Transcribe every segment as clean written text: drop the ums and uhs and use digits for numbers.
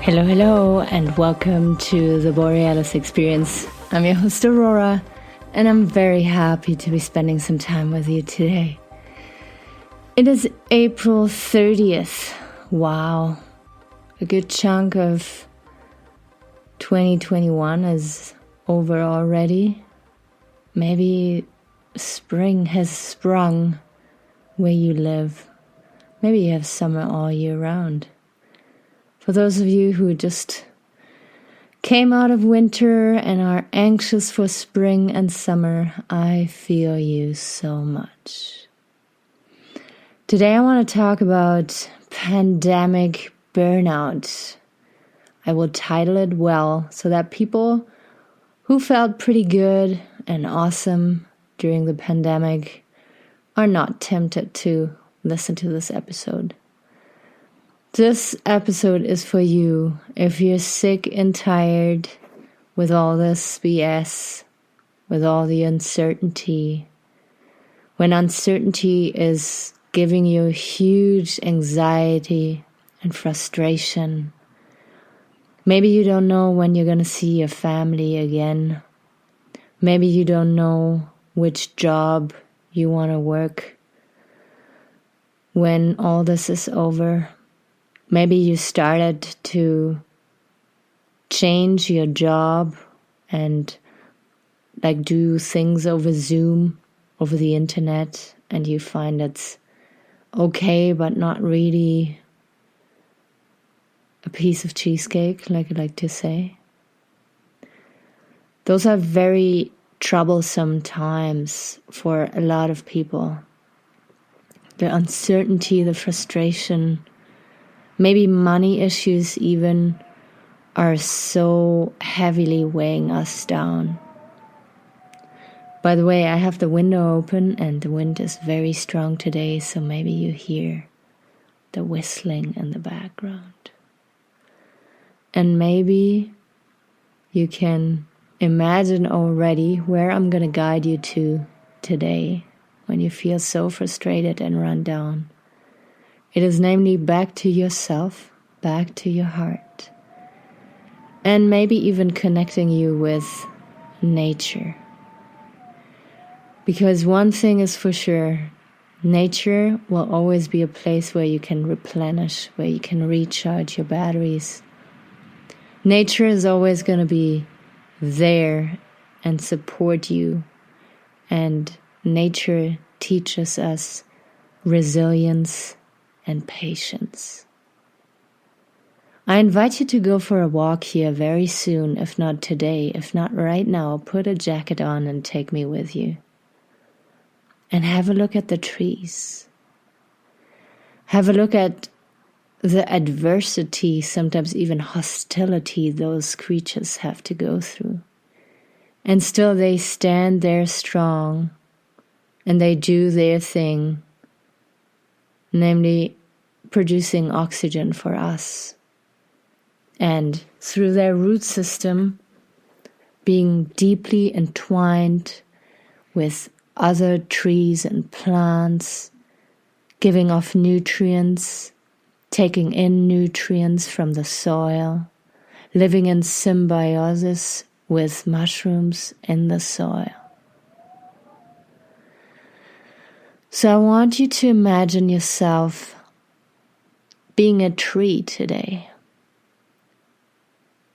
Hello, and welcome to the Borealis Experience. I'm your host, Aurora, and I'm very happy to be spending some time with you today. It is April 30th. Wow. A good chunk of 2021 is over already. Maybe spring has sprung where you live. Maybe you have summer all year round. For those of you who just came out of winter and are anxious for spring and summer, I feel you so much. Today I want to talk about pandemic burnout. I will title it well so that people who felt pretty good and awesome during the pandemic are not tempted to listen to this episode. This episode is for you if you're sick and tired with all this BS, with all the uncertainty. When uncertainty is giving you huge anxiety and frustration. Maybe you don't know when you're going to see your family again. Maybe you don't know which job you want to work when all this is over. Maybe you started to change your job and do things over Zoom, over the internet, and you find it's okay, but not really a piece of cheesecake, like I like to say. Those are very troublesome times for a lot of people. The uncertainty, the frustration, maybe money issues even are so heavily weighing us down. By the way, I have the window open and the wind is very strong today, so maybe you hear the whistling in the background. And maybe you can imagine already where I'm going to guide you to today when you feel so frustrated and run down. It is namely back to yourself, back to your heart, and maybe even connecting you with nature. Because one thing is for sure, nature will always be a place where you can replenish, where you can recharge your batteries. Nature is always going to be there and support you, and nature teaches us resilience and patience. I invite you to go for a walk here very soon, if not today, if not right now. Put a jacket on and take me with you. And have a look at the trees. Have a look at the adversity, sometimes even hostility those creatures have to go through. And still they stand there strong and they do their thing, namely producing oxygen for us. And through their root system, being deeply entwined with other trees and plants, giving off nutrients, taking in nutrients from the soil, living in symbiosis with mushrooms in the soil. So I want you to imagine yourself being a tree today.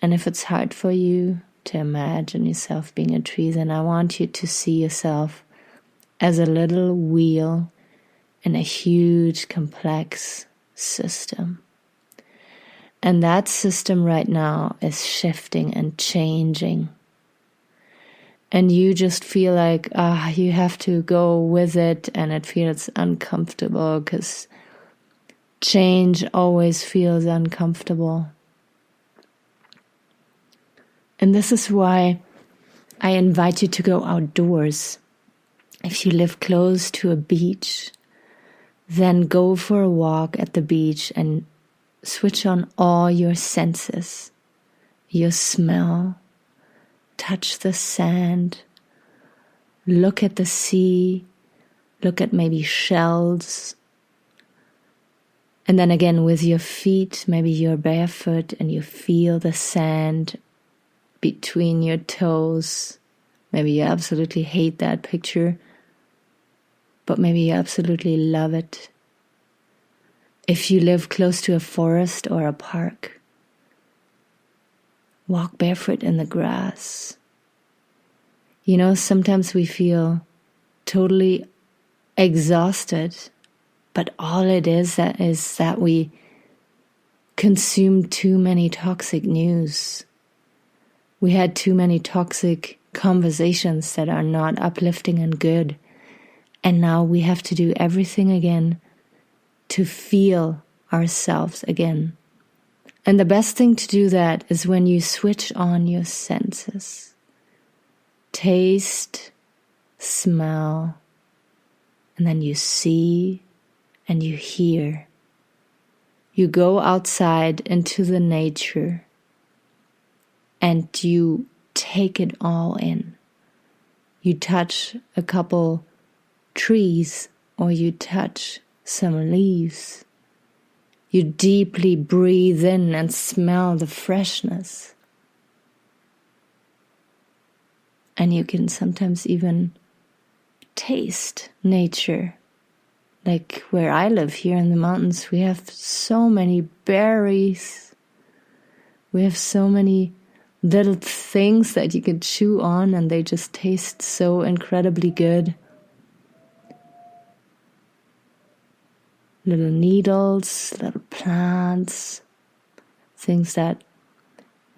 And if it's hard for you to imagine yourself being a tree, then I want you to see yourself as a little wheel in a huge, complex system. And that system right now is shifting and changing. And you just feel like, you have to go with it, and it feels uncomfortable because change always feels uncomfortable. And this is why I invite you to go outdoors. If you live close to a beach, then go for a walk at the beach and switch on all your senses, your smell, touch the sand, look at the sea, look at maybe shells, And then again with your feet, maybe you're barefoot and you feel the sand between your toes. Maybe you absolutely hate that picture, but maybe you absolutely love it. If you live close to a forest or a park, walk barefoot in the grass. You know, sometimes we feel totally exhausted, but all it is that we consume too many toxic news. We had too many toxic conversations that are not uplifting and good. And now we have to do everything again to feel ourselves again. And the best thing to do that is when you switch on your senses. Taste, smell, and then you see and you hear. You go outside into the nature and you take it all in. You touch a couple trees or you touch some leaves. You deeply breathe in and smell the freshness. And you can sometimes even taste nature. Like where I live here in the mountains, we have so many berries. We have so many little things that you can chew on and they just taste so incredibly good. Little needles, little plants, things that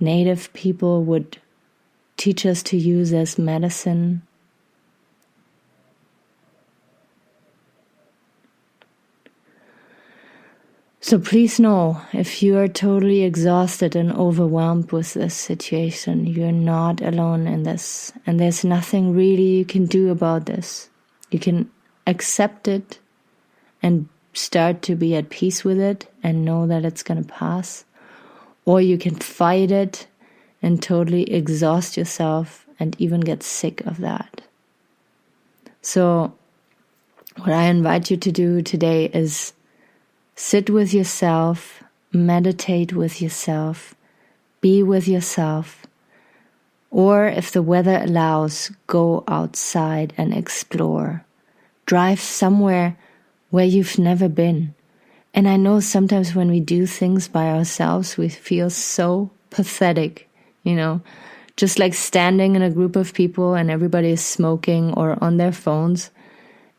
native people would teach us to use as medicine. So please know, if you are totally exhausted and overwhelmed with this situation, you're not alone in this. And there's nothing really you can do about this. You can accept it and start to be at peace with it and know that it's going to pass. Or you can fight it and totally exhaust yourself and even get sick of that. So what I invite you to do today is sit with yourself, meditate with yourself, be with yourself, or if the weather allows, go outside and explore. Drive somewhere where you've never been. And I know sometimes when we do things by ourselves, we feel so pathetic, just like standing in a group of people and everybody is smoking or on their phones,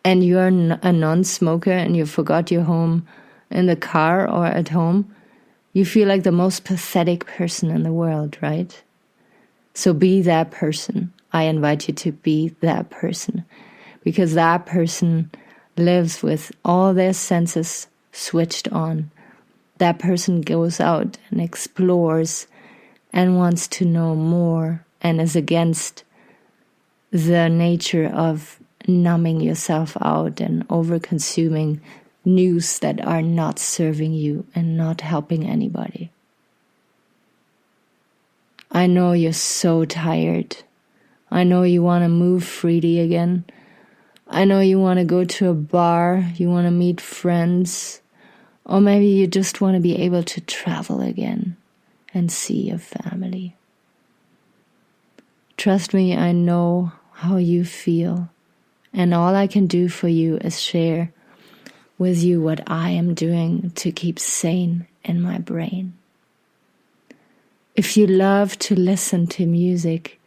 and you're a non-smoker and you forgot your home in the car or at home. You feel like the most pathetic person in the world, right? So be that person. I invite you to be that person, because that person lives with all their senses switched on. That person goes out and explores and wants to know more and is against the nature of numbing yourself out and over-consuming news that are not serving you and not helping anybody. I know you're so tired. I know you want to move freely again. I know you want to go to a bar, you want to meet friends, or maybe you just want to be able to travel again and see your family. Trust me, I know how you feel, and all I can do for you is share with you what I am doing to keep sane in my brain. If you love to listen to music,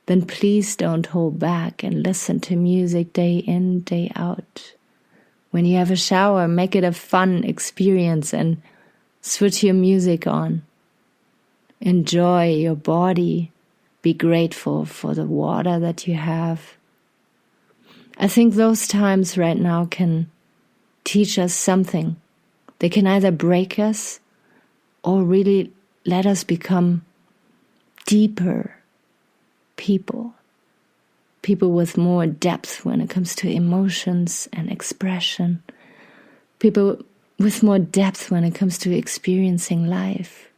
then please don't hold back and listen to music day in, day out. When you have a shower, make it a fun experience and switch your music on. Enjoy your body. Be grateful for the water that you have. I think those times right now can teach us something. They can either break us or really let us become deeper people with more depth when it comes to emotions and expression, people with more depth when it comes to experiencing life.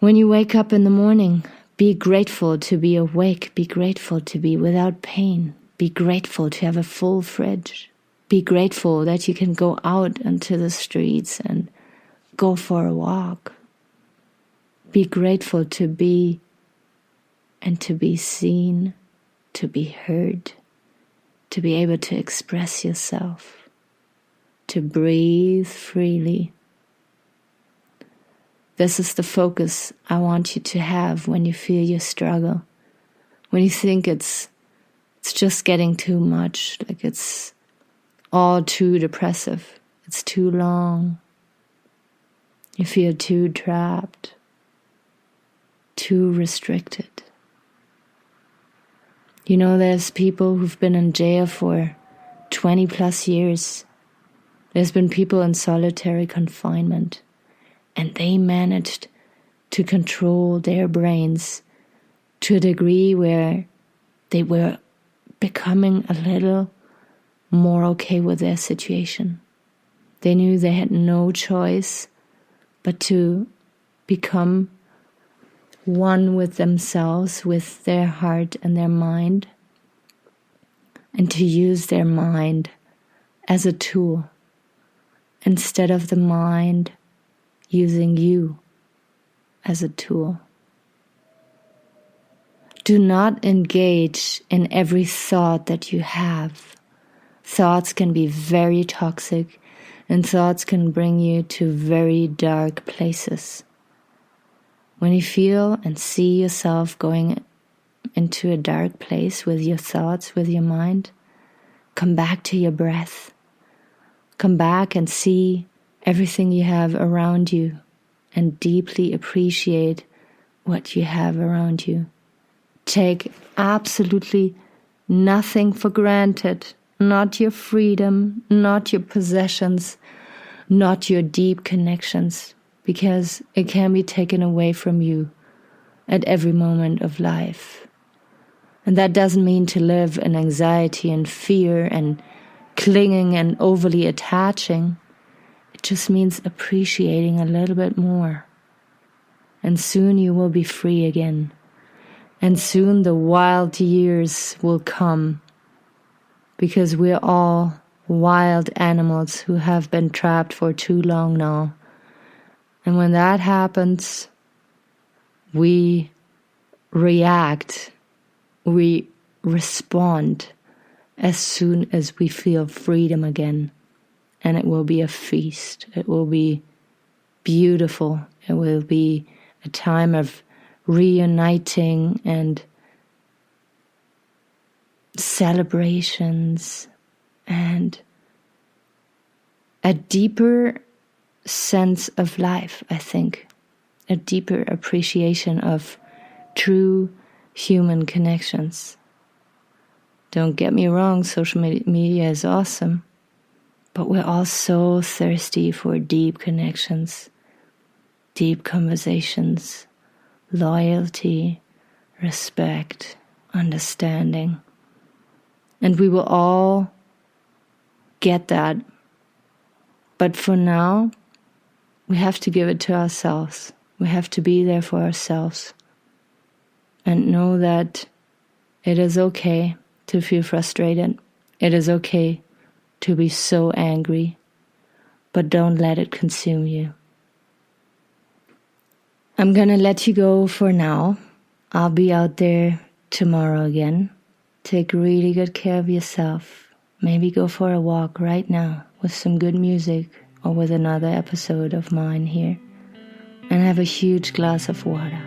When you wake up in the morning, be grateful to be awake, be grateful to be without pain, be grateful to have a full fridge, Be grateful that you can go out into the streets and go for a walk. Be grateful to be and to be seen, to be heard, to be able to express yourself, to breathe freely. This is the focus I want you to have when you feel your struggle, when you think it's just getting too much, like it's all too depressive, it's too long, you feel too trapped, too restricted. You know, there's people who've been in jail for 20 plus years. There's been people in solitary confinement, and they managed to control their brains to a degree where they were becoming a little more okay with their situation. They knew they had no choice but to become one with themselves, with their heart and their mind, and to use their mind as a tool instead of the mind using you as a tool. Do not engage in every thought that you have. Thoughts can be very toxic, and thoughts can bring you to very dark places. When you feel and see yourself going into a dark place with your thoughts, with your mind, come back to your breath. Come back and see everything you have around you and deeply appreciate what you have around you. Take absolutely nothing for granted. Not your freedom, not your possessions, not your deep connections, because it can be taken away from you at every moment of life. And that doesn't mean to live in anxiety and fear and clinging and overly attaching. It just means appreciating a little bit more. And soon you will be free again. And soon the wild years will come, because we're all wild animals who have been trapped for too long now. And when that happens, we react, we respond as soon as we feel freedom again. And it will be a feast. It will be beautiful. It will be a time of reuniting and celebrations and a deeper sense of life, I think. A deeper appreciation of true human connections. Don't get me wrong, social media is awesome, but we're all so thirsty for deep connections, deep conversations, loyalty, respect, understanding. And we will all get that. But for now, we have to give it to ourselves. We have to be there for ourselves. And know that it is okay to feel frustrated. It is okay to be so angry. But don't let it consume you. I'm gonna let you go for now. I'll be out there tomorrow again. Take really good care of yourself. Maybe go for a walk right now with some good music or with another episode of mine here. And have a huge glass of water.